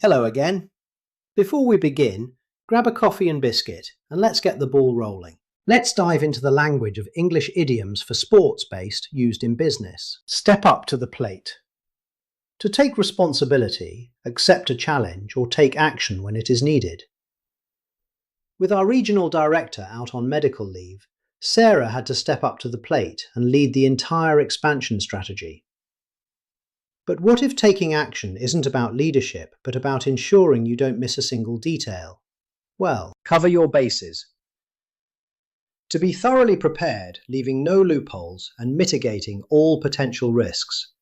Hello again. Before we begin, grab a coffee and biscuit and let's get the ball rolling. Let's dive into the language of English idioms for sports-based used in business. Step up to the plate. To take responsibility, accept a challenge, or take action when it is needed. With our regional director out on medical leave, Sarah had to step up to the plate and lead the entire expansion strategy. But what if taking action isn't about leadership, but about ensuring you don't miss a single detail? Well, cover your bases. To be thoroughly prepared, leaving no loopholes and mitigating all potential risks.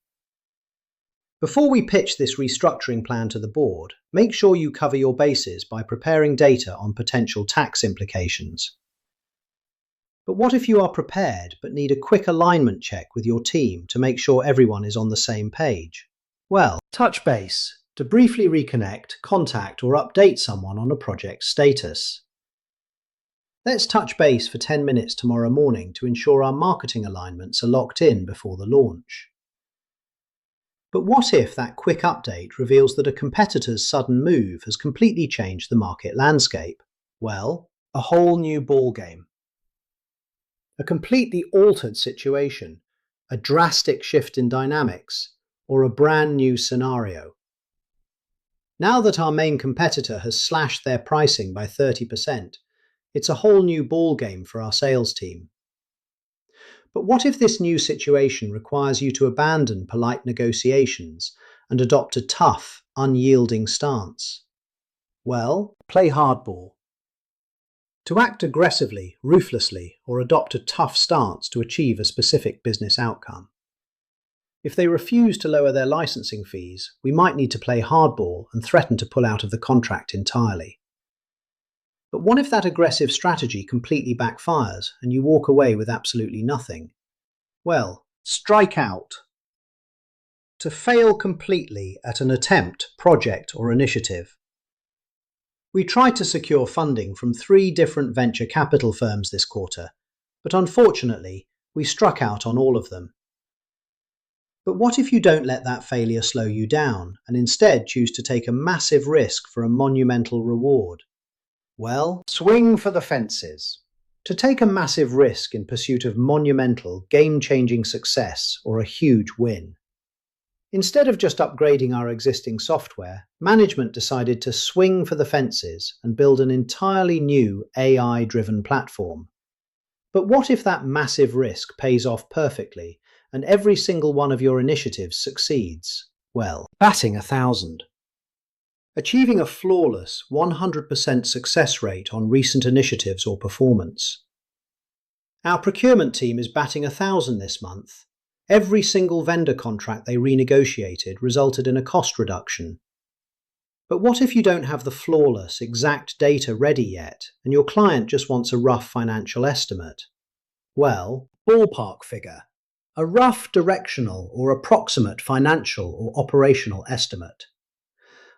Before we pitch this restructuring plan to the board, make sure you cover your bases by preparing data on potential tax implications. But what if you are prepared but need a quick alignment check with your team to make sure everyone is on the same page? Well, touch base to briefly reconnect, contact, or update someone on a project status. Let's touch base for 10 minutes tomorrow morning to ensure our marketing alignments are locked in before the launch. But what if that quick update reveals that a competitor's sudden move has completely changed the market landscape? Well, a whole new ballgame. A completely altered situation, a drastic shift in dynamics, or a brand new scenario. Now that our main competitor has slashed their pricing by 30%, it's a whole new ballgame for our sales team. But what if this new situation requires you to abandon polite negotiations and adopt a tough, unyielding stance? Well, play hardball. To act aggressively, ruthlessly, or adopt a tough stance to achieve a specific business outcome. If they refuse to lower their licensing fees, we might need to play hardball and threaten to pull out of the contract entirely. But what if that aggressive strategy completely backfires and you walk away with absolutely nothing? Well, strike out. To fail completely at an attempt, project, or initiative. We tried to secure funding from 3 different venture capital firms this quarter, but unfortunately, we struck out on all of them. But what if you don't let that failure slow you down and instead choose to take a massive risk for a monumental reward? Well, swing for the fences. To take a massive risk in pursuit of monumental, game-changing success or a huge win. Instead of just upgrading our existing software, management decided to swing for the fences and build an entirely new AI-driven platform. But what if that massive risk pays off perfectly and every single one of your initiatives succeeds? Well, batting 1,000. Achieving a flawless 100% success rate on recent initiatives or performance. Our procurement team is batting 1,000 this month. Every single vendor contract they renegotiated resulted in a cost reduction. But what if you don't have the flawless, exact data ready yet, and your client just wants a rough financial estimate? Well, ballpark figure. A rough directional or approximate financial or operational estimate.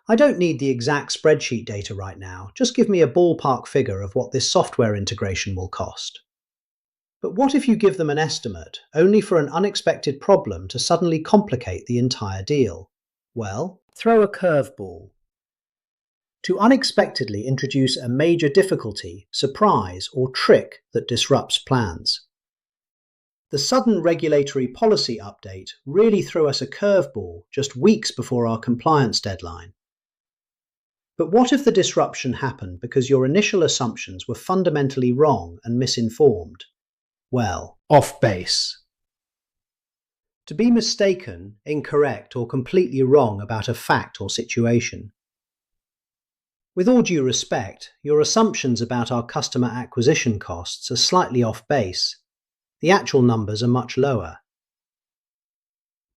I don't need the exact spreadsheet data right now, just give me a ballpark figure of what this software integration will cost. But what if you give them an estimate, only for an unexpected problem to suddenly complicate the entire deal? Well, throw a curveball. To unexpectedly introduce a major difficulty, surprise, or trick that disrupts plans. The sudden regulatory policy update really threw us a curveball just weeks before our compliance deadline. But what if the disruption happened because your initial assumptions were fundamentally wrong and misinformed? Well, off base. To be mistaken, incorrect, or completely wrong about a fact or situation. With all due respect, your assumptions about our customer acquisition costs are slightly off base. The actual numbers are much lower.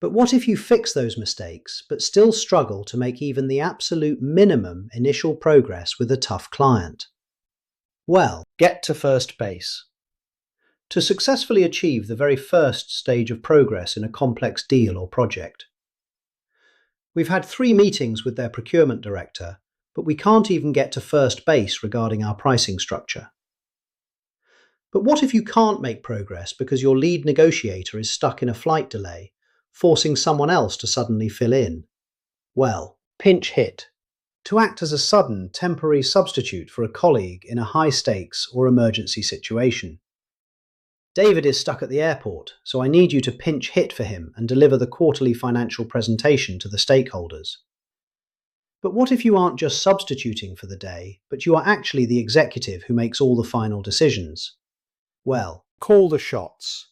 But what if you fix those mistakes, but still struggle to make even the absolute minimum initial progress with a tough client? Well, get to first base. To successfully achieve the very first stage of progress in a complex deal or project. We've had 3 meetings with their procurement director, but we can't even get to first base regarding our pricing structure. But what if you can't make progress because your lead negotiator is stuck in a flight delay, forcing someone else to suddenly fill in? Well, pinch hit. To act as a sudden, temporary substitute for a colleague in a high-stakes or emergency situation. David is stuck at the airport, so I need you to pinch hit for him and deliver the quarterly financial presentation to the stakeholders. But what if you aren't just substituting for the day, but you are actually the executive who makes all the final decisions? Well, call the shots.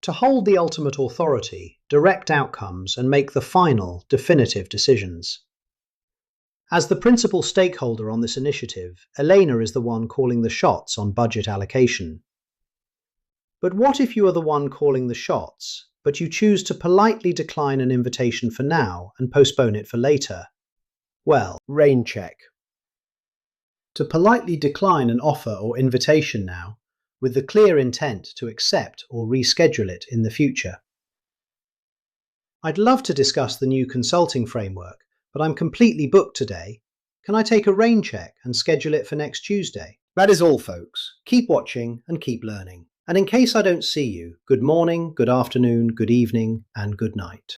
To hold the ultimate authority, direct outcomes, and make the final, definitive decisions. As the principal stakeholder on this initiative, Elena is the one calling the shots on budget allocation. But what if you are the one calling the shots, but you choose to politely decline an invitation for now and postpone it for later? Well, rain check. To politely decline an offer or invitation now, with the clear intent to accept or reschedule it in the future. I'd love to discuss the new consulting framework, but I'm completely booked today. Can I take a rain check and schedule it for next Tuesday? That is all, folks. Keep watching and keep learning. And in case I don't see you, good morning, good afternoon, good evening, and good night.